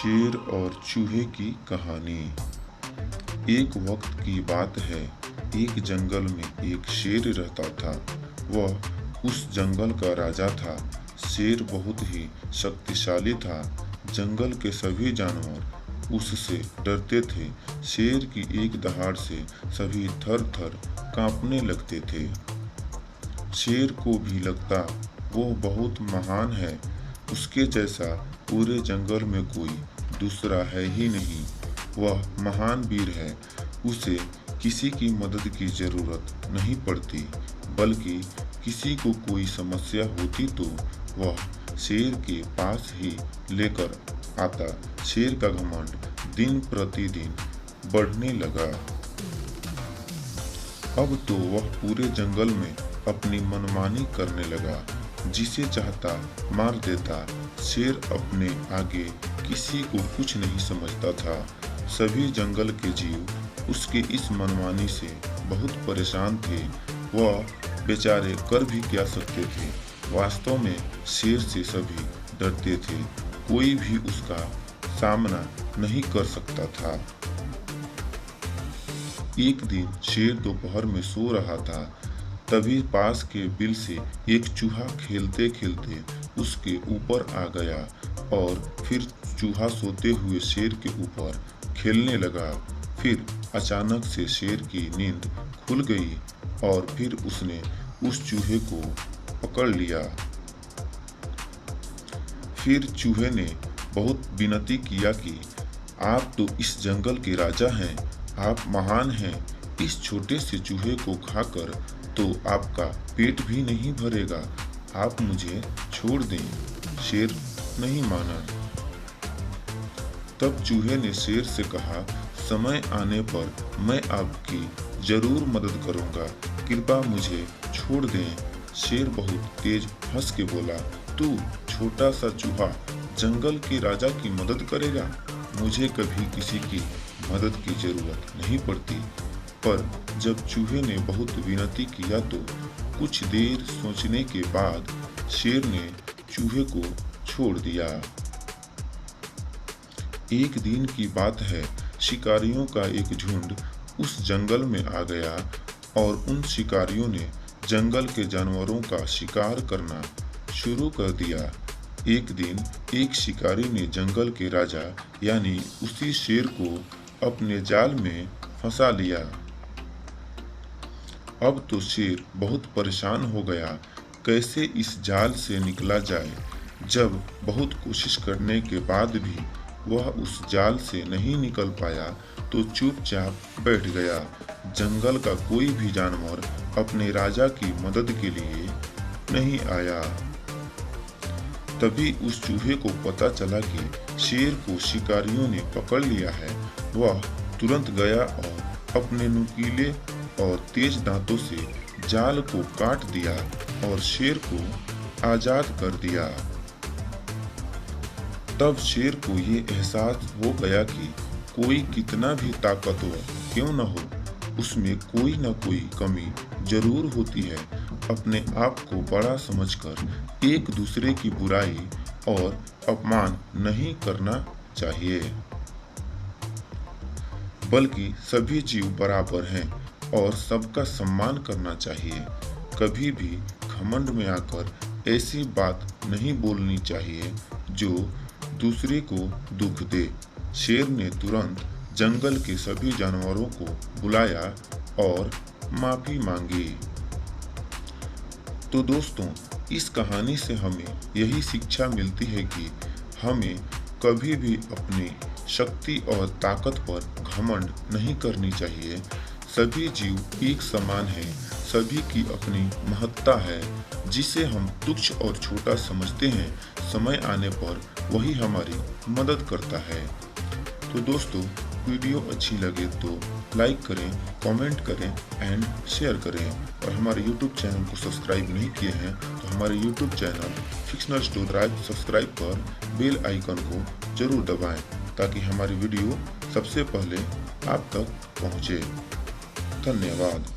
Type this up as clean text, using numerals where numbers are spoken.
शेर और चूहे की कहानी। एक वक्त की बात है, एक जंगल में एक शेर रहता था। वह उस जंगल का राजा था। शेर बहुत ही शक्तिशाली था। जंगल के सभी जानवर उससे डरते थे। शेर की एक दहाड़ से सभी थर थर कांपने लगते थे। शेर को भी लगता वो बहुत महान है, उसके जैसा पूरे जंगल में कोई दूसरा है ही नहीं। वह महान वीर है, उसे किसी की मदद की जरूरत नहीं पड़ती, बल्कि किसी को कोई समस्या होती तो वह शेर के पास ही लेकर आता। शेर का घमंड दिन प्रतिदिन बढ़ने लगा। अब तो वह पूरे जंगल में अपनी मनमानी करने लगा, जिसे चाहता मार देता। शेर अपने आगे किसी को कुछ नहीं समझता था। सभी जंगल के जीव उसके इस मनमानी से बहुत परेशान थे। वह बेचारे कर भी क्या सकते थे। वास्तव में शेर से सभी डरते थे, कोई भी उसका सामना नहीं कर सकता था। एक दिन शेर दोपहर में सो रहा था, तभी पास के बिल से एक चूहा खेलते खेलते उसके ऊपर आ गया और फिर चूहा सोते हुए शेर के ऊपर खेलने लगा। फिर अचानक से शेर की नींद खुल गई और फिर उसने उस चूहे को पकड़ लिया। फिर चूहे ने बहुत विनती किया कि आप तो इस जंगल के राजा हैं, आप महान हैं, इस छोटे से चूहे को खाकर तो आपका पेट भी नहीं भरेगा, आप मुझे छोड़ दें। शेर नहीं माना। तब चूहे ने शेर से कहा, समय आने पर मैं आपकी जरूर मदद करूंगा, कृपया मुझे छोड़ दें। शेर बहुत तेज हंस के बोला, तू छोटा सा चूहा जंगल के राजा की मदद करेगा? मुझे कभी किसी की मदद की जरूरत नहीं पड़ती। पर जब चूहे ने बहुत विनती किया तो कुछ देर सोचने के बाद शेर ने चूहे को छोड़ दिया। एक दिन की बात है, शिकारियों का एक झुंड उस जंगल में आ गया और उन शिकारियों ने जंगल के जानवरों का शिकार करना शुरू कर दिया। एक दिन एक शिकारी ने जंगल के राजा यानी उसी शेर को अपने जाल में फंसा लिया। अब तो शेर बहुत परेशान हो गया, कैसे इस जाल से निकला जाए। जब बहुत कोशिश करने के बाद भी वह उस जाल से नहीं निकल पाया तो चुपचाप बैठ गया। जंगल का कोई भी जानवर अपने राजा की मदद के लिए नहीं आया। तभी उस चूहे को पता चला कि शेर को शिकारियों ने पकड़ लिया है। वह तुरंत गया और अपने नुकीले और तेज दांतों से जाल को काट दिया और शेर को आजाद कर दिया। तब शेर को ये एहसास हो गया कि कोई कितना भी ताकतवर क्यों न हो, उसमें कोई न कोई कमी जरूर होती है। अपने आप को बड़ा समझकर एक दूसरे की बुराई और अपमान नहीं करना चाहिए, बल्कि सभी जीव बराबर हैं और सबका सम्मान करना चाहिए। कभी भी घमंड में आकर ऐसी बात नहीं बोलनी चाहिए जो दूसरे को दुख दे। शेर ने तुरंत जंगल के सभी जानवरों को बुलाया और माफी मांगी। तो दोस्तों, इस कहानी से हमें यही शिक्षा मिलती है कि हमें कभी भी अपनी शक्ति और ताकत पर घमंड नहीं करनी चाहिए। सभी जीव एक समान हैं, सभी की अपनी महत्ता है। जिसे हम तुच्छ और छोटा समझते हैं, समय आने पर वही हमारी मदद करता है। तो दोस्तों, वीडियो अच्छी लगे तो लाइक करें, कमेंट करें एंड शेयर करें। और हमारे YouTube चैनल को सब्सक्राइब नहीं किए हैं तो हमारे YouTube channel fictional story right subscribe कर बेल आइकन को जरूर दबाएं, ताकि हमारी वीडियो सबसे पहले आप तक पहुंचे। धन्यवाद।